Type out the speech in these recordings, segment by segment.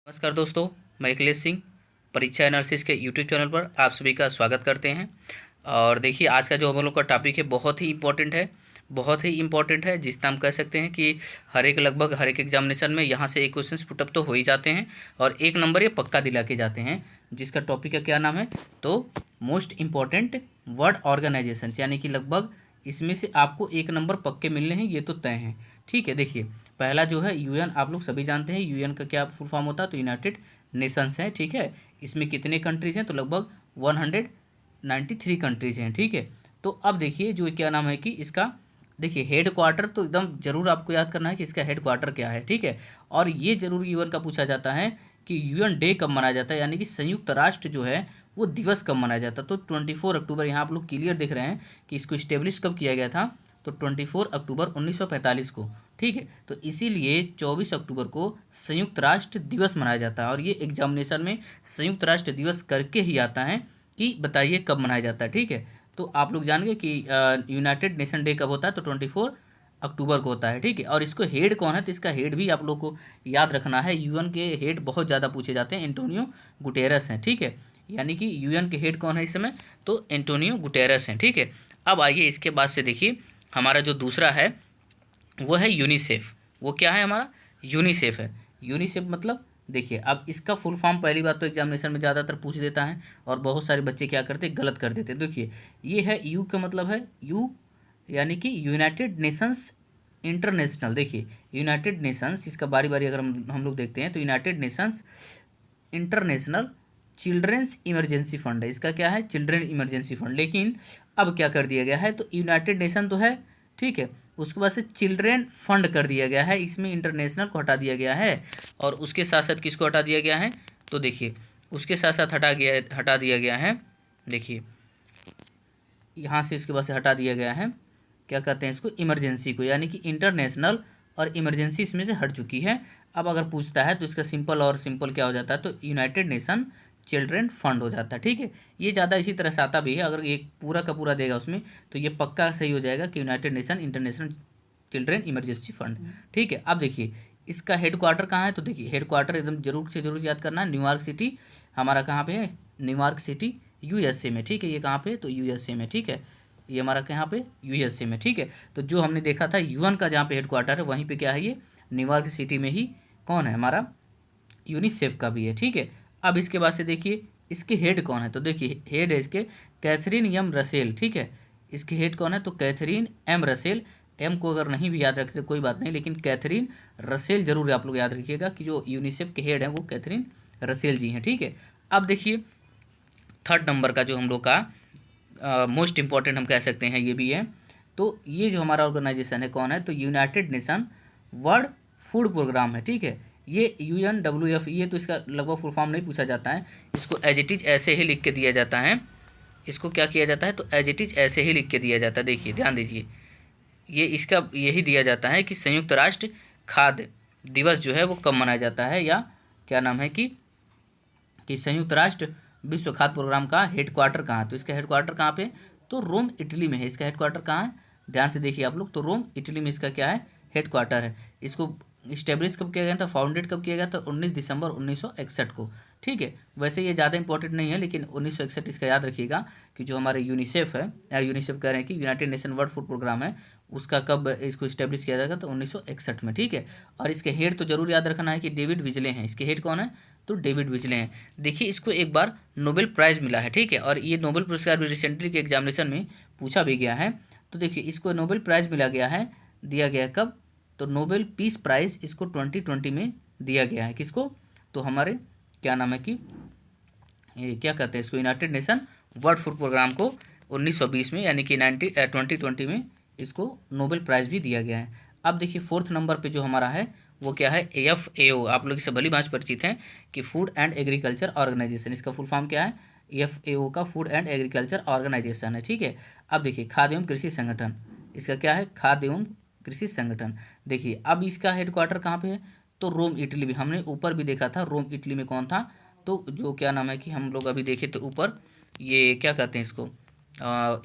नमस्कार दोस्तों, मैं अखिलेश सिंह परीक्षा एनालिसिस के यूट्यूब चैनल पर आप सभी का स्वागत करते हैं। और देखिए, आज का जो हम लोग का टॉपिक है बहुत ही इम्पोर्टेंट है, बहुत ही इम्पोर्टेंट है, जिसका हम कह सकते हैं कि लगभग हर एक एग्जामिनेशन में यहाँ से एक क्वेश्चन पुटअप तो हो ही जाते हैं और एक नंबर ये पक्का दिला के जाते हैं। जिसका टॉपिक का क्या नाम है, तो मोस्ट इम्पॉर्टेंट वर्ल्ड ऑर्गेनाइजेशन, यानी कि लगभग इसमें से आपको एक नंबर पक्के मिलने हैं, ये तो तय हैं। ठीक है, देखिए पहला जो है यूएन, आप लोग सभी जानते हैं यूएन का क्या फुल फॉर्म होता है, तो यूनाइटेड नेशंस है। ठीक है, इसमें कितने कंट्रीज़ हैं, तो लगभग 193 कंट्रीज़ हैं। ठीक है, तो अब देखिए जो क्या नाम है कि इसका देखिए हेड क्वार्टर, तो एकदम जरूर आपको याद करना है कि इसका हेड क्वार्टर क्या है। ठीक है, और ये जरूर यूएन का पूछा जाता है कि यूएन डे कब मनाया जाता है, यानी कि संयुक्त राष्ट्र जो है वो दिवस कब मनाया जाता है। तो 24 अक्टूबर, यहाँ आप लोग क्लियर देख रहे हैं कि इसको इस्टेब्लिश कब किया गया था, तो 24 अक्टूबर 1945 को। ठीक है, तो इसीलिए 24 अक्टूबर को संयुक्त राष्ट्र दिवस मनाया जाता है। और ये एग्जामिनेशन में संयुक्त राष्ट्र दिवस करके ही आता है कि बताइए कब मनाया जाता है। ठीक है, तो आप लोग जान गए कि यूनाइटेड नेशन डे कब होता है, तो 24 अक्टूबर को होता है। ठीक है, और इसको हेड कौन है, तो इसका हेड भी आप लोग को याद रखना है। यूएन के हेड बहुत ज़्यादा पूछे जाते हैं, एंटोनियो गुटेरस हैं। ठीक है, यानी कि यूएन के हेड कौन है इस समय, तो एंटोनियो गुटेरस हैं। ठीक है, अब आइए इसके बाद से देखिए हमारा जो दूसरा है वो है यूनिसेफ। वो क्या है हमारा, यूनिसेफ है। यूनिसेफ मतलब देखिए, अब इसका फुल फॉर्म पहली बात तो एग्जामिनेशन में ज़्यादातर पूछ देता है और बहुत सारे बच्चे क्या करते हैं, गलत कर देते हैं। देखिए ये है यू का मतलब है यू, यानी कि यूनाइटेड नेशंस इंटरनेशनल। देखिए यूनाइटेड नेशंस, इसका बारी बारी अगर हम लोग देखते हैं तो United Nations International children's emergency fund है। इसका क्या है, चिल्ड्रेन इमरजेंसी फंड। लेकिन अब क्या कर दिया गया है, तो यूनाइटेड नेशन तो है, ठीक है, उसके बाद से चिल्ड्रेन फंड कर दिया गया है, इसमें इंटरनेशनल को हटा दिया गया है। और उसके साथ साथ किसको हटा दिया गया है, तो देखिए उसके साथ साथ हटा दिया गया है, देखिए यहाँ से इसके बाद से हटा दिया गया है, क्या कहते हैं इसको, इमरजेंसी को, यानी कि इंटरनेशनल और इमरजेंसी इसमें से हट चुकी है। अब अगर पूछता है तो इसका सिंपल और सिंपल क्या हो जाता है, तो यूनाइटेड नेशन चिल्ड्रेन फंड हो जाता है। ठीक है, ये ज़्यादा इसी तरह से आता भी है, अगर एक पूरा का पूरा देगा उसमें तो ये पक्का सही हो जाएगा कि United nation international children emergency fund. ठीक है, अब देखिए इसका हेड क्वार्टर कहाँ है, तो देखिए हेड क्वार्टर एकदम जरूर से जरूर याद करना है, न्यूयॉर्क सिटी हमारा कहाँ पे है, न्यूयॉर्क सिटी यूएसए में। ठीक है, ये कहाँ पे, तो यूएसए में। ठीक है, ये हमारा कहाँ पे, यूएसए में। ठीक है, तो जो हमने देखा था यूएन का जहाँ पे हेड क्वार्टर है वहीं पे क्या है, ये न्यूयॉर्क सिटी में ही कौन है हमारा, यूनिसेफ का भी है। ठीक है, अब इसके बाद से देखिए इसके हेड कौन है, तो देखिए हेड है इसके कैथरीन एम रसेल। ठीक है, इसके हेड कौन है, तो कैथरीन एम रसेल। एम को अगर नहीं भी याद रखते कोई बात नहीं, लेकिन कैथरीन रसेल जरूर आप लोग याद रखिएगा कि जो यूनिसेफ के हेड हैं वो कैथरीन रसेल जी हैं। ठीक है, अब देखिए थर्ड नंबर का जो हम लोग का मोस्ट इम्पॉर्टेंट हम कह सकते हैं ये भी है, तो ये जो हमारा ऑर्गेनाइजेशन है कौन है, तो United Nation World Food Programme है। ठीक है, ये UNWF, ये तो इसका लगभग फुल फॉर्म नहीं पूछा जाता है, इसको एज इट इज़ ऐसे ही लिख के दिया जाता है। इसको क्या किया जाता है, तो एज इट इज़ ऐसे ही लिख के दिया जाता है। देखिए ध्यान दीजिए, ये इसका यही दिया जाता है कि संयुक्त राष्ट्र खाद्य दिवस जो है वो कब मनाया जाता है, या क्या नाम है कि संयुक्त राष्ट्र विश्व खाद्य प्रोग्राम का हेड क्वार्टर कहाँ है, तो इसका हेड क्वार्टर कहाँ पे, तो रोम इटली में है। इसका हेड क्वार्टर कहाँ है, ध्यान से देखिए आप लोग, तो रोम इटली में इसका क्या है, हेड क्वार्टर है। इसको इस्टेब्लिश कब किया गया था, फाउंडेड कब किया गया था, 19 दिसंबर 1961 को। ठीक है, वैसे ये ज़्यादा इंपॉर्टेंट नहीं है, लेकिन 1961 इसका याद रखिएगा कि जो हमारे यूनिसेफ है, या यूनिसेफ कह रहे हैं कि United Nation World Food Programme है, उसका कब इसको इस्टेब्लिश किया जाएगा, तो 1961 में। ठीक है, और इसके हेड तो जरूर याद रखना है कि डेविड विजले हैं। इसके हेड कौन है, तो डेविड विजले हैं। देखिए इसको एक बार नोबेल प्राइज़ मिला है। ठीक है, और ये नोबेल पुरस्कार भी रिसेंटली के एग्जामिनेशन में पूछा भी गया है। तो देखिए इसको नोबेल प्राइज़ मिला गया है, दिया गया कब, तो नोबेल पीस प्राइज़ इसको 2020 में दिया गया है। किसको, तो हमारे क्या नाम है कि ये क्या कहते हैं इसको, United Nation World Food Programme को 1920 में, यानी कि 2020 में इसको नोबेल प्राइज़ भी दिया गया है। अब देखिए फोर्थ नंबर पे जो हमारा है वो क्या है, FAO। आप लोग इससे भली भांति परिचित हैं कि फूड एंड एग्रीकल्चर ऑर्गेनाइजेशन। इसका फुल फॉर्म क्या है, FAO का फूड एंड एग्रीकल्चर ऑर्गेनाइजेशन है। ठीक है, अब देखिए खाद्य एवं कृषि संगठन, इसका क्या है, खाद्य एवं कृषि संगठन। देखिए अब इसका हेडक्वार्टर कहाँ पे है, तो रोम इटली में। हमने ऊपर भी देखा था रोम इटली में कौन था, तो जो क्या नाम है कि हम लोग अभी देखे थे ऊपर, ये क्या कहते हैं इसको,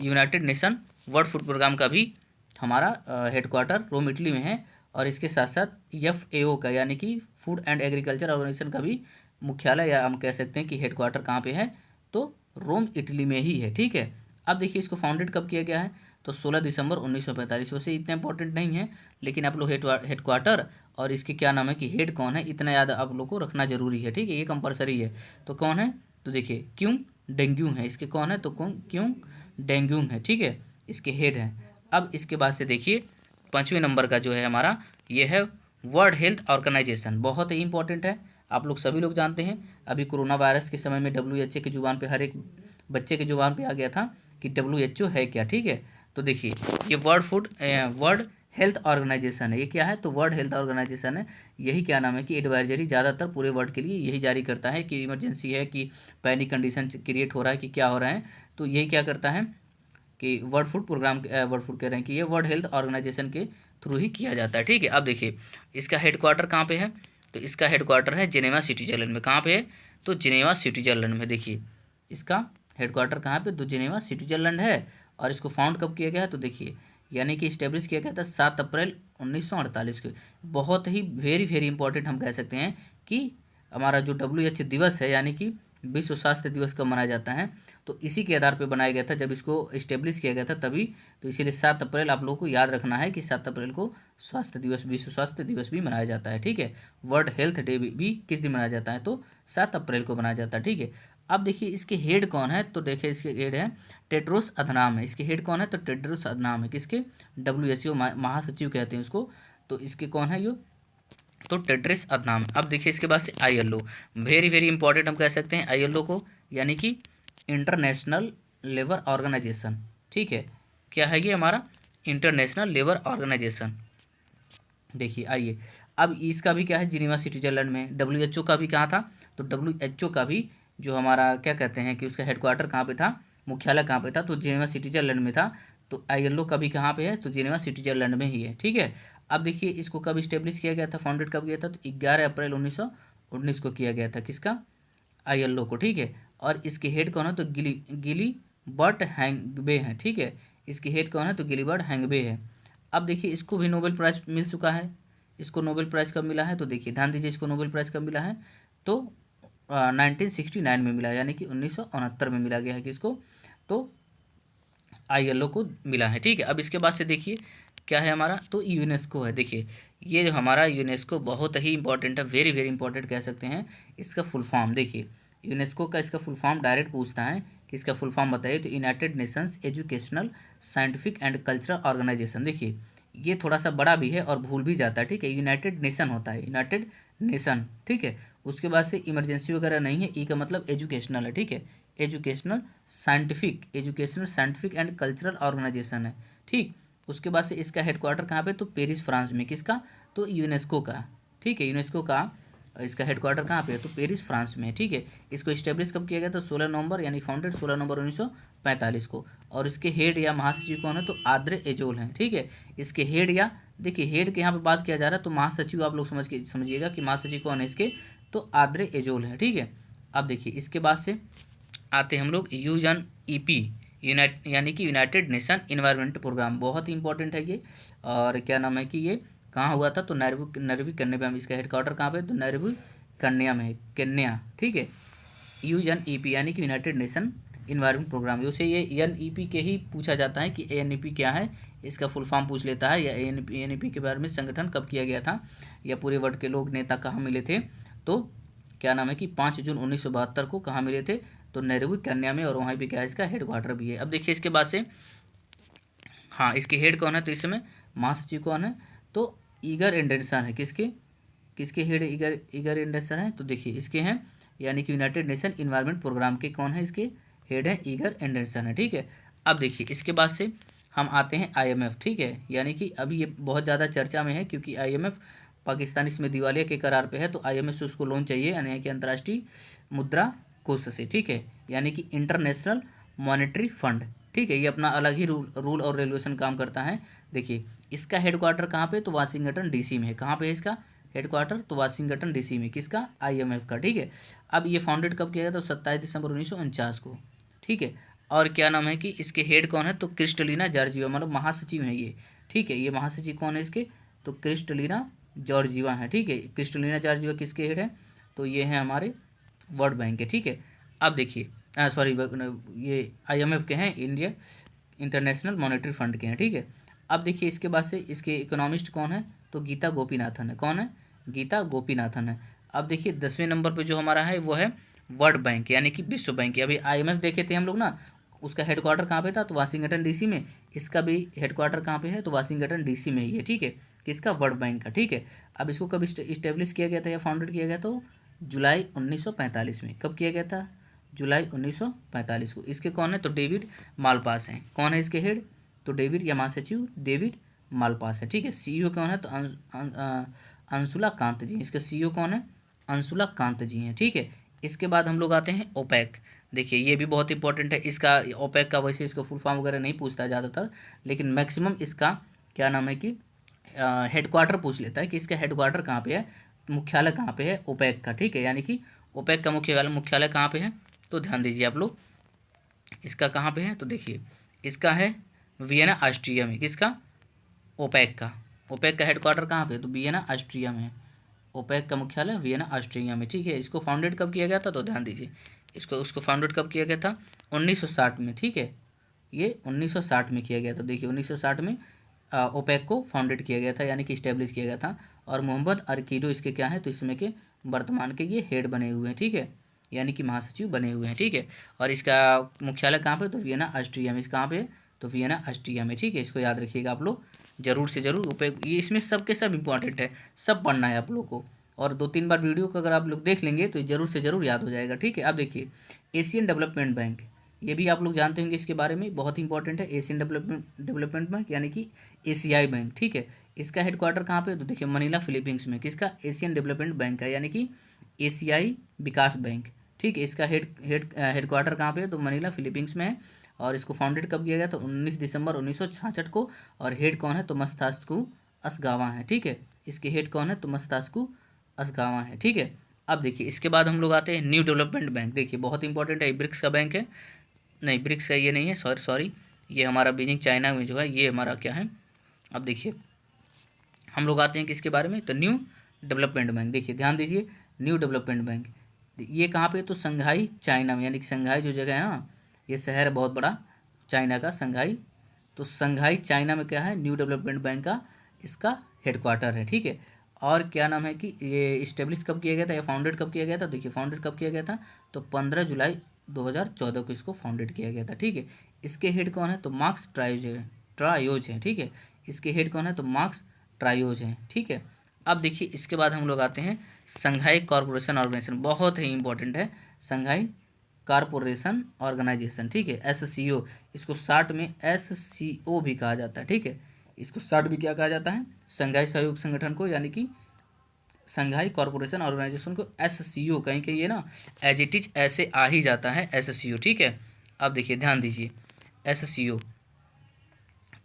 United Nation World Food Programme का भी हमारा हेडक्वार्टर रोम इटली में है। और इसके साथ साथ FAO का यानी कि फूड एंड एग्रीकल्चर ऑर्गेनाइजेशन का भी मुख्यालय या हम कह सकते हैं कि हेडक्वार्टर कहाँ पे है, तो रोम इटली में ही है। ठीक है, अब देखिए इसको फाउंडेड कब किया गया है, तो 16 दिसंबर 1945। वैसे इतना इंपॉर्टेंट नहीं है, लेकिन आप लोग हेडक्वार्टर और इसके क्या नाम है कि हेड कौन है, इतना याद आप लोग को रखना जरूरी है। ठीक है, ये कंपलसरी है। तो कौन है, तो देखिए क्यों डेंगू है, इसके कौन है, तो क्यों डेंगू है। ठीक है, इसके हेड हैं। अब इसके बाद से देखिए 5वें नंबर का जो है हमारा, ये है वर्ल्ड हेल्थ ऑर्गेनाइजेशन। बहुत ही इंपॉर्टेंट है, आप लोग सभी लोग जानते हैं। अभी कोरोना वायरस के समय में WHO की जुबान पे, हर एक बच्चे की जुबान पे आ गया था कि WHO है क्या। ठीक है, तो देखिए ये वर्ल्ड हेल्थ ऑर्गेनाइजेशन है। ये क्या है, तो वर्ल्ड हेल्थ ऑर्गेनाइजेशन है। यही क्या नाम है कि एडवाइजरी ज़्यादातर पूरे वर्ल्ड के लिए यही जारी करता है कि इमरजेंसी है, कि पैनिक कंडीशन क्रिएट हो रहा है, कि क्या हो रहा है। तो यही क्या करता है कि वर्ल्ड फूड कह रहे हैं कि ये वर्ल्ड हेल्थ ऑर्गेनाइजेशन के थ्रू ही किया जाता है। ठीक है, अब देखिए इसका हेडक्वार्टर कहाँ पे है, तो इसका हेडक्वार्टर है जिनेवा, स्विट्जरलैंड में। कहाँ पे है, तो जिनेवा, स्विट्जरलैंड में। देखिए इसका हेडक्वार्टर कहाँ पे, तो जिनेवा, स्विट्जरलैंड है। और इसको फाउंड कब किया गया है, तो देखिए यानी कि इस्टेब्लिश किया गया था 7 अप्रैल 1948 को। बहुत ही वेरी वेरी इंपॉर्टेंट हम कह सकते हैं कि हमारा जो WHO दिवस है, यानी कि विश्व स्वास्थ्य दिवस कब मनाया जाता है, तो इसी के आधार पर बनाया गया था, जब इसको इस्टेब्लिश किया गया था तभी। तो इसीलिए 7 अप्रैल आप लोगों को याद रखना है कि 7 अप्रैल को स्वास्थ्य दिवस, विश्व स्वास्थ्य दिवस भी मनाया जाता है। ठीक है, वर्ल्ड हेल्थ डे भी किस दिन मनाया जाता है, तो 7 अप्रैल को मनाया जाता है। ठीक है, अब देखिए इसके हेड कौन है, तो देखिए इसके हेड है टेड्रोस अधनाम है। इसके हेड कौन है, तो टेड्रोस अधनाम है। किसके, WHO महासचिव कहते हैं उसको। तो इसके कौन है, यो तो टेड्रिस अदनाम। अब देखिए इसके बाद से ILO, वेरी वेरी इंपॉर्टेंट हम कह सकते हैं ILO को, यानी कि इंटरनेशनल लेबर ऑर्गेनाइजेशन। ठीक है, क्या है ये हमारा, इंटरनेशनल लेबर ऑर्गेनाइजेशन। देखिए आइए, अब इसका भी क्या है, जिनेवा, स्विट्जरलैंड में। WHO का भी कहाँ था, तो WHO का भी जो हमारा क्या कहते हैं कि उसका हेडक्वार्टर कहाँ पे था, मुख्यालय कहाँ पे था, तो जिनेवा, स्विट्जरलैंड में था। तो ILO का भी कहाँ पे है, तो जिनेवा, स्विट्जरलैंड में ही है। ठीक है, अब देखिए इसको कब इस्टेब्लिश किया गया था, फाउंडेड कब किया था, तो 11 अप्रैल 1919 को किया गया था। किसका, ILO को। ठीक है, और इसके हेड कौन है, तो गिलीबर्ट हैंगबे है। ठीक है, इसके हेड कौन है, तो गिलीबर्ट हैंगबे है। अब देखिए इसको भी नोबेल प्राइज़ मिल चुका है। इसको नोबेल प्राइज़ कब मिला है, तो देखिए ध्यान दीजिए, इसको नोबेल प्राइज़ कब मिला है, तो 1969 में मिला है, यानी कि 1969 में मिला गया है। किसको, तो ILO को मिला है। ठीक है, अब इसके बाद से देखिए क्या है हमारा, तो यूनेस्को है। देखिए ये जो हमारा यूनेस्को बहुत ही इंपॉर्टेंट है, वेरी वेरी इंपॉर्टेंट कह सकते हैं। इसका फुल फॉर्म देखिए, यूनेस्को का इसका फुल फॉर्म डायरेक्ट पूछता है कि इसका फुल फॉर्म बताइए, तो United Nations Educational, scientific and cultural Organisation. देखिए ये थोड़ा सा बड़ा भी है और भूल भी जाता है। ठीक है, यूनाइटेड नेशन होता है, यूनाइटेड नेशन। ठीक है, उसके बाद से इमरजेंसी वगैरह नहीं है। ई का मतलब एजुकेशनल है। ठीक है, educational scientific and cultural organisation है। ठीक, उसके बाद से इसका हेडक्वार्टर कहाँ पे, तो पेरिस, फ्रांस में। किसका, तो यूनेस्को का। ठीक है, यूनेस्को का इसका हेडक्वार्टर कहाँ पे है, तो पेरिस, फ्रांस में। ठीक है, इसको इस्टेब्लिश कब किया गया, तो 16 नवंबर, यानी फाउंडेड 16 नवंबर 1945 को। और इसके हेड या महासचिव कौन है, तो आद्रे एजोल हैं। ठीक है, इसके हेड या देखिए हेड के यहाँ पे बात किया जा रहा है, तो महासचिव आप लोग समझिएगा कि महासचिव कौन है इसके, तो आद्रे एजोल है। ठीक है, अब देखिए इसके बाद से आते हैं हम लोग UNEP, यानी कि यूनाइटेड नेशन इन्वायरमेंट प्रोग्राम। बहुत ही इंपॉर्टेंट है ये। और क्या नाम है कि ये कहाँ हुआ था, तो नैरोबी कन्या में। इसका हेडक्वार्टर कहाँ पे, तो नैरोबी कन्या में है, केन्या। ठीक है, UNEP यानी कि यूनाइटेड नेशन इन्वायरमेंट प्रोग्राम। उसे ये NEP के ही पूछा जाता है कि ANEP क्या है, इसका फुल फॉर्म पूछ लेता है। या ANEP के बारे में संगठन कब किया गया था, या पूरे वर्ल्ड के लोग नेता कहाँ मिले थे, तो क्या नाम है कि 5 जून 1972 को कहाँ मिले थे, तो नैरोबी कन्या में। और वहाँ पे क्या है, इसका हेडक्वार्टर भी है। अब देखिए इसके बाद से, हाँ इसके हेड कौन है, तो इस समय महासचिव कौन है, तो ईगर एंडरसन है। किसके हेड ईगर एंडरसन है, तो देखिए इसके हैं, यानी कि यूनाइटेड नेशन इन्वायरमेंट प्रोग्राम के कौन है, इसके हेड हैं ईगर एंडरसन है। ठीक है, अब देखिए इसके बाद से हम आते हैं IMF। ठीक है, यानी कि अभी ये बहुत ज़्यादा चर्चा में है, क्योंकि IMF पाकिस्तान इसमें दिवालिया के करार पे है, तो IMF से उसको लोन चाहिए, यानी कि अंतर्राष्ट्रीय मुद्रा कोष से। ठीक है, यानी कि इंटरनेशनल मॉनेटरी फंड। ठीक है, ये अपना अलग ही रूल और रेगुलेशन काम करता है। देखिए इसका हेडक्वार्टर कहाँ पे, तो वाशिंगटन DC में है। कहाँ पे है इसका हेडक्वार्टर, तो वाशिंगटन DC में। किसका, IMF का। ठीक है, अब ये फाउंडेड कब किया गया, तो 27 दिसंबर 1949 को। ठीक है, और क्या नाम है कि इसके हेड कौन है, तो क्रिस्टलिना जॉर्जिवा, मतलब महासचिव है ये। ठीक है, ये महासचिव कौन है इसके, तो क्रिस्टलिना जॉर्जिवा है, ठीक है। क्रिस्टलिना जॉर्जिवा किसके हेड है, तो ये है हमारे वर्ल्ड बैंक के, ठीक है। अब देखिए सॉरी ये IMF के हैं, इंडिया इंटरनेशनल मॉनेटरी फंड के हैं, ठीक है। अब देखिए इसके बाद से इसके इकोनॉमिस्ट कौन है, तो गीता गोपीनाथन है। कौन है, गीता गोपीनाथन है। अब देखिए 10वें नंबर पे जो हमारा है वो है वर्ल्ड बैंक यानी कि विश्व बैंक। अभी IMF देखे थे हम लोग ना, उसका हेडक्वार्टर कहाँ पे था, तो वाशिंगटन DC में। इसका भी हेडक्वार्टर कहाँ पे है, तो वाशिंगटन DC में ही है, ठीक है। किसका, वर्ल्ड बैंक का, ठीक है। अब इसको कब इस्टेब्लिश किया गया था या फाउंडेड किया गया, तो जुलाई 1945 में। कब किया गया था, जुलाई 1945 को। इसके कौन है, तो डेविड मालपास हैं। कौन है इसके हेड, तो डेविड या महासचिव डेविड मालपास है, ठीक है। CEO कौन है, तो अंशुला कांत जी। इसके CEO कौन है, अंशुला कांत जी हैं, ठीक है। इसके बाद हम लोग आते हैं ओपेक। देखिए ये भी बहुत इंपॉर्टेंट है। इसका ओपेक का वैसे इसको फुल फॉर्म वगैरह नहीं पूछता है ज़्यादातर, लेकिन मैक्सिमम इसका क्या नाम है कि हेडक्वार्टर पूछ लेता है कि इसका हेडक्वार्टर कहाँ पे है, मुख्यालय कहाँ पे है ओपेक का, ठीक है। यानी कि ओपेक का मुख्यालय कहाँ पे है, तो ध्यान दीजिए आप लोग, इसका कहाँ पे है, तो देखिए इसका है वियना ऑस्ट्रिया में। किसका, ओपेक का। ओपेक का हेडक्वार्टर कहाँ पे है, तो वियना ऑस्ट्रिया में है। ओपेक का मुख्यालय वियना ऑस्ट्रिया में, ठीक है। इसको फाउंडेड कब किया गया था, तो ध्यान दीजिए उसको फाउंडेड कब किया गया था, 1960 में, ठीक है। ये 1960 में किया गया था। देखिए 1960 में ओपेक को फाउंडेड किया गया था, यानी कि इस्टेब्लिश किया गया था। और मोहम्मद अरकीडो इसके क्या है, तो इसमें के वर्तमान के ये हेड बने हुए हैं, ठीक है, यानी कि महासचिव बने हुए हैं, ठीक है। और इसका मुख्यालय कहाँ पे, तो वियना ऑस्ट्रिया में। इस कहाँ पे है, तो वियना ऑस्ट्रिया में, ठीक है। इसको याद रखिएगा आप लोग जरूर से जरूर। ओपेक ये इसमें सब के सब इंपॉर्टेंट है, सब पढ़ना है आप लोग को। और 2-3 बार वीडियो को अगर आप लोग देख लेंगे तो ज़रूर से ज़रूर याद हो जाएगा, ठीक है। अब देखिए एशियन डेवलपमेंट बैंक, ये भी आप लोग जानते होंगे इसके बारे में, बहुत इंपॉर्टेंट है। एशियन डेवलपमेंट बैंक यानी कि ACI बैंक, ठीक है। इसका हेडक्वार्टर कहाँ पे, तो देखिए मनीला फिलीपींस में। किसका, एशियन डेवलपमेंट बैंक का, यानी कि ACI विकास बैंक, ठीक है। इसका हेडक्वार्टर कहाँ पे है, तो मनीला फिलीपींस में है। और इसको फाउंडेड कब किया गया, तो 19 दिसंबर 1966 को। और हेड कौन है, तो मस्तास्कू असगावा है, ठीक है। इसके हेड कौन है, तो मस्तास्कू असगावा है, ठीक है। अब देखिए इसके बाद हम लोग आते हैं न्यू डेवलपमेंट बैंक। देखिए बहुत इंपॉर्टेंट है, ब्रिक्स का बैंक है, नहीं ब्रिक्स का ये नहीं है, सॉरी सॉरी, ये हमारा बीजिंग चाइना में जो है ये हमारा क्या है। अब देखिए हम लोग आते हैं किसके बारे में, तो न्यू डेवलपमेंट बैंक। देखिए ध्यान दीजिए, न्यू डेवलपमेंट बैंक ये कहाँ पे, तो संघाई चाइना में, यानी कि संघाई जो जगह है ना, ये शहर है बहुत बड़ा चाइना का, संघाई। तो संघाई चाइना में क्या है, न्यू डेवलपमेंट बैंक का इसका हेडक्वार्टर है, ठीक है। और क्या नाम है कि ये इस्टेब्लिश कब किया गया था या फाउंडेड कब किया गया था, देखिए फाउंडेड कब किया गया था, तो 15 जुलाई 2014 को इसको फाउंडेड किया गया था, ठीक है। इसके हेड कौन है, तो मार्क्स ट्रायोज है, ठीक है। इसके हेड कौन है, तो मार्क्स ट्रायोज हैं, ठीक है। अब देखिए इसके बाद हम लोग आते हैं संघाई कॉरपोरेशन ऑर्गेनाइजेशन, बहुत ही इंपॉर्टेंट है संघाई कॉरपोरेशन ऑर्गेनाइजेशन, ठीक है। SCO, इसको शार्ट में SCO भी कहा जाता है, ठीक है। इसको शार्ट भी क्या कहा जाता है, संघाई सहयोग संगठन को, यानी कि संघाई कॉरपोरेशन ऑर्गेनाइजेशन को SCO, कहीं कहीं ये ना एज इट इज ऐसे आ ही जाता है SCO, ठीक है। अब देखिए ध्यान दीजिए SCO,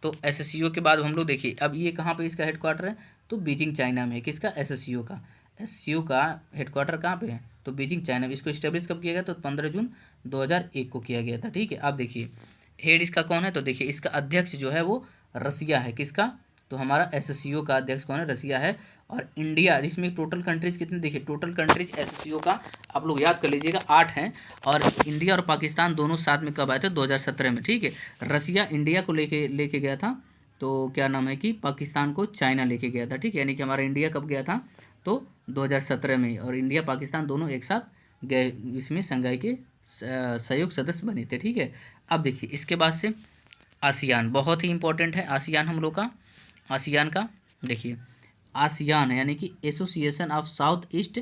तो SCO के बाद हम लोग देखिए अब ये कहाँ पे इसका हेडक्वार्टर है, तो बीजिंग चाइना में है। किसका, SCO का। SCO का हेडक्वार्टर कहाँ पे है, तो बीजिंग चाइना में। इसको इस्टेब्लिश कब किया गया, तो 15 जून 2001 को किया गया था, ठीक है। अब देखिए हेड इसका कौन है, तो देखिए इसका अध्यक्ष जो है वो रसिया है। किसका, तो हमारा SCO का अध्यक्ष कौन है, रसिया है। और इंडिया, इसमें टोटल कंट्रीज कितने, देखिए टोटल कंट्रीज SCO का आप लोग याद कर लीजिएगा 8 हैं। और इंडिया और पाकिस्तान दोनों साथ में कब आए थे, 2017 में, ठीक है। रसिया इंडिया को लेके लेके गया था, तो क्या नाम है कि पाकिस्तान को चाइना लेके गया था, ठीक है। यानी कि हमारा इंडिया कब गया था, तो 2017 में। और इंडिया पाकिस्तान दोनों एक साथ गए, इसमें संघाई के सहयोग सदस्य बने थे, ठीक है। अब देखिए इसके बाद से आसियान, बहुत ही इंपॉर्टेंट है आसियान हम लोग का। आसियान का देखिए आसियान है यानी कि association of south east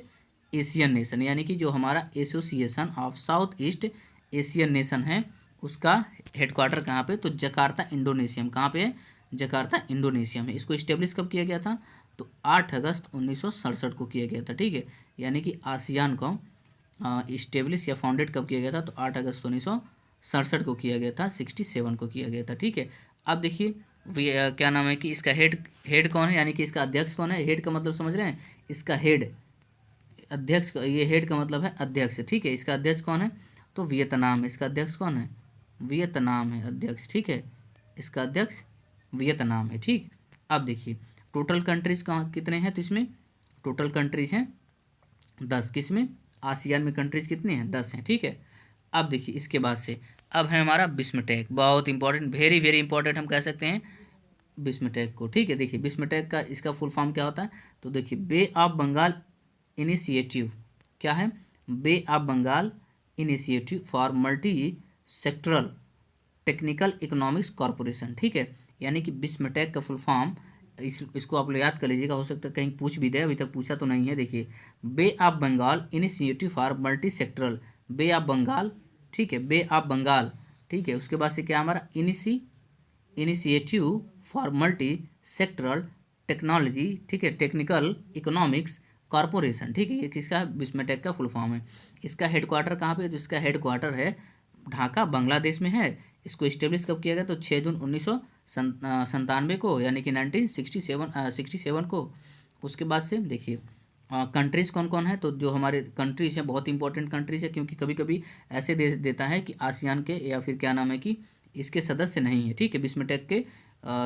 Asian nation, यानी कि जो हमारा association of south east Asian nation है उसका हेडक्वार्टर कहाँ पे, तो जकार्ता इंडोनेशिया में। कहाँ पे है, जकार्ता इंडोनेशिया में। इसको इस्टेब्लिश कब किया गया था, तो 8 अगस्त 1967 को किया गया था, ठीक है। यानी कि आसियान को इस्टेब्लिश या फाउंडेड कब किया गया था, तो 8 अगस्त 1967 को किया गया था, 67 को किया गया था, ठीक है। अब देखिए क्या नाम है कि इसका हेड कौन है, यानी कि इसका अध्यक्ष कौन है। हेड का मतलब समझ रहे हैं, इसका हेड अध्यक्ष, ये हेड का मतलब है अध्यक्ष, ठीक है। इसका अध्यक्ष कौन है, तो वियतनाम है। इसका अध्यक्ष कौन है, वियतनाम है अध्यक्ष, ठीक है। इसका अध्यक्ष वियतनाम है, ठीक। अब देखिए टोटल कंट्रीज़ कहाँ कितने हैं, तो इसमें टोटल कंट्रीज़ हैं 10। किसमें, आसियान में कंट्रीज़ कितने हैं, 10 हैं, ठीक है। अब देखिए इसके बाद से अब है हमारा बिस्मटेक, बहुत इंपॉर्टेंट, वेरी वेरी इंपॉर्टेंट हम कह सकते हैं बिस्मटेक को, ठीक है। देखिए बिस्मटेक का इसका फुल फॉर्म क्या होता है, तो देखिए बे ऑफ बंगाल इनिशिएटिव, क्या है, bay of Bengal initiative for multi sectoral technical economics corporation, ठीक है। यानी कि बिस्मटेक का फुल फॉर्म, इसको आप लोग याद कर लीजिएगा, हो सकता है कहीं पूछ भी दे, अभी तक पूछा तो नहीं है। देखिए bay of Bengal initiative for multi sectoral, bay of Bengal, ठीक है, बे ऑफ बंगाल, ठीक है। उसके बाद से क्या हमारा initiative for multi sectoral technology, ठीक है, टेक्निकल इकोनॉमिक्स कॉरपोरेशन, ठीक है। ये किसका, बिस्मटेक का फुल फॉर्म है। इसका हेडक्वार्टर कहाँ पे है, तो इसका हेडक्वार्टर है ढाका, बांग्लादेश में है। इसको इस्टेब्लिश कब किया गया, तो 6 जून 1997 को, यानी कि 1967 को। उसके बाद से देखिए कंट्रीज़ कौन कौन है, तो जो हमारे कंट्रीज़ हैं बहुत इंपॉर्टेंट कंट्रीज़ है, क्योंकि कभी कभी ऐसे दे देता है कि आसियान के या फिर क्या नाम है कि इसके सदस्य नहीं है, ठीक है, बिस्मटेक के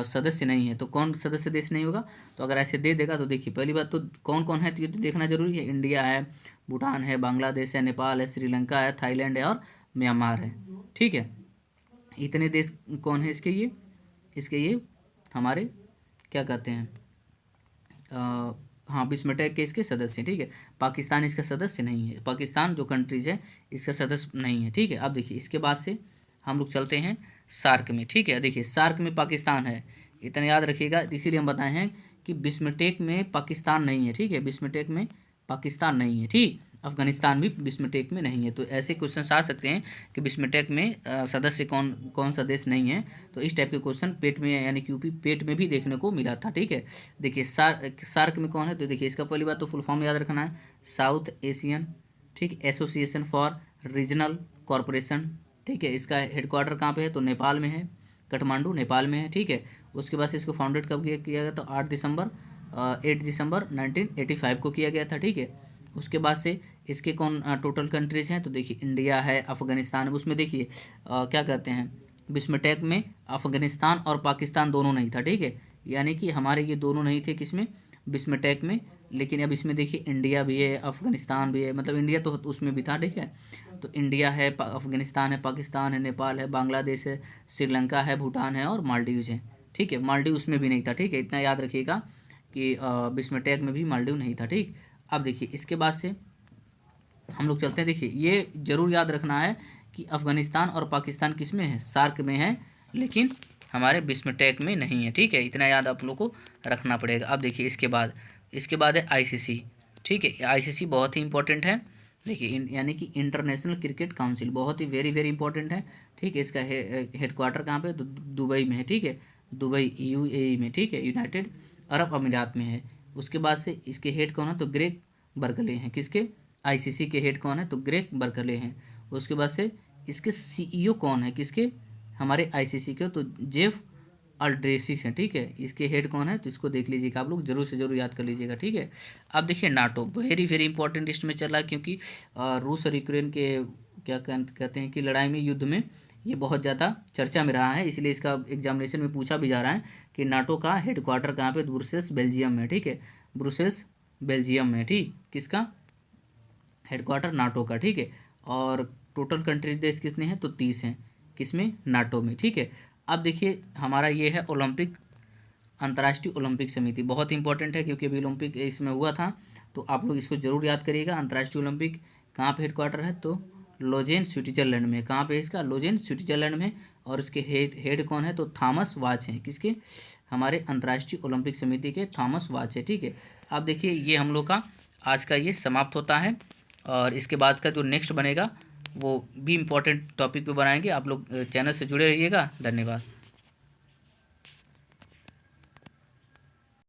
सदस्य नहीं है। तो कौन सदस्य देश नहीं होगा, तो अगर ऐसे दे देगा तो देखिए पहली बात तो कौन कौन है, तो ये तो देखना जरूरी है। इंडिया है, भूटान है, बांग्लादेश है, नेपाल है, श्रीलंका है, थाईलैंड है और म्यांमार है, ठीक है। इतने देश कौन है इसके ये हमारे क्या कहते हैं, हाँ बिस्मटेक के इसके सदस्य, ठीक है। पाकिस्तान इसका सदस्य नहीं है, पाकिस्तान जो कंट्रीज है इसका सदस्य नहीं है, ठीक है। अब देखिए इसके बाद से हम लोग चलते हैं सार्क में, ठीक है। देखिए सार्क में पाकिस्तान है, इतना याद रखिएगा, इसीलिए हम बताए हैं कि बिस्मटेक में पाकिस्तान नहीं है, ठीक है, बिस्मटेक में पाकिस्तान नहीं है, ठीक। अफगानिस्तान भी बिस्मटेक में नहीं है। तो ऐसे क्वेश्चन आ सकते हैं कि बिस्मटेक में सदस्य कौन कौन सा देश नहीं है, तो इस टाइप के क्वेश्चन पेट में यानी कि यूपी पेट में भी देखने को मिला था, ठीक है। देखिए सार्क में कौन है, तो देखिए इसका पहली बात तो फुल फॉर्म याद रखना है, साउथ एशियन, ठीक, एसोसिएशन फॉर रीजनल कॉरपोरेशन, ठीक है। इसका हेडक्वार्टर कहाँ पे है, तो नेपाल में है, काठमांडू नेपाल में है, ठीक है। उसके बाद से इसको फाउंडेड कब किया गया, तो 8 दिसंबर 1985 को किया गया था, ठीक है। उसके बाद से इसके कौन टोटल कंट्रीज हैं, तो देखिए इंडिया है, अफगानिस्तान है। उसमें देखिए क्या कहते हैं, बिस्मटेक में अफगानिस्तान और पाकिस्तान दोनों नहीं था, ठीक है। यानी कि हमारे ये दोनों नहीं थे किसमें, बिस्मटेक में। लेकिन अब इसमें देखिए इंडिया भी है, अफगानिस्तान भी है, मतलब इंडिया तो उसमें भी था, ठीक है। तो इंडिया है, अफगानिस्तान है, पाकिस्तान है, नेपाल है, बांग्लादेश है, श्रीलंका है, भूटान है और मालदीव्स है, ठीक है। मालदीव उसमें भी नहीं था, ठीक है, इतना याद रखिएगा कि बिस्मटेक में भी मालदीव नहीं था, ठीक। अब देखिए इसके बाद से हम लोग चलते हैं, देखिए ये जरूर याद रखना है कि अफगानिस्तान और पाकिस्तान किस में है, सार्क में है, लेकिन हमारे बिस्मटेक में नहीं है, ठीक है। इतना याद आप लोग को रखना पड़ेगा। अब देखिए इसके बाद है आईसीसी, ठीक है। आईसीसी बहुत ही इंपॉर्टेंट है, देखिए यानी कि इंटरनेशनल क्रिकेट काउंसिल, बहुत ही वेरी वेरी इंपॉर्टेंट है, ठीक है। इसका हेडक्वार्टर कहाँ पे, तो दुबई में है, ठीक है, दुबई यूएई में, ठीक है, यूनाइटेड अरब अमीरात में है। उसके बाद से इसके हेड कौन है, तो ग्रेग बर्कले हैं, किसके, आईसीसी के हेड कौन है, तो ग्रेग बर्कले हैं। उसके बाद से इसके सीईओ कौन है, किसके, हमारे आईसीसी के, तो जेफ अल्ड्रेसिस हैं, ठीक है। इसके हेड कौन है, तो इसको देख लीजिएगा आप लोग, जरूर से जरूर याद कर लीजिएगा, ठीक है। अब देखिए NATO very very important list में चल रहा है, क्योंकि रूस और यूक्रेन के क्या कहते हैं कि लड़ाई में, युद्ध में ये बहुत ज़्यादा चर्चा में रहा है, इसलिए इसका एग्जामिनेशन में पूछा भी जा रहा है कि नाटो का हेडक्वार्टर कहाँ पे, ब्रुसेल्स बेल्जियम में, ठीक है, ब्रुसेल्स बेल्जियम में, ठीक। किसका हेडक्वार्टर, नाटो का, ठीक है। और टोटल कंट्रीज देश कितने हैं, तो 30 हैं, किसमें, नाटो में, ठीक है। अब देखिए हमारा ये है ओलंपिक, अंतर्राष्ट्रीय ओलंपिक समिति, बहुत इंपॉर्टेंट है क्योंकि अभी ओलंपिक इसमें हुआ था, तो आप लोग इसको जरूर याद करिएगा। अंतर्राष्ट्रीय ओलंपिक कहाँ पे हेडक्वार्टर है, तो लोजेन स्विट्जरलैंड में, कहाँ पे इसका, लोजेन स्विट्जरलैंड में। और इसके हेड कौन है, तो थॉमस वाच हैं, किसके, हमारे अंतर्राष्ट्रीय ओलंपिक समिति के थॉमस वाच है, ठीक है। अब देखिए ये हम लोग का आज का ये समाप्त होता है, और इसके बाद का जो नेक्स्ट बनेगा वो भी इम्पोर्टेंट टॉपिक पे बनाएंगे। आप लोग चैनल से जुड़े रहिएगा, धन्यवाद।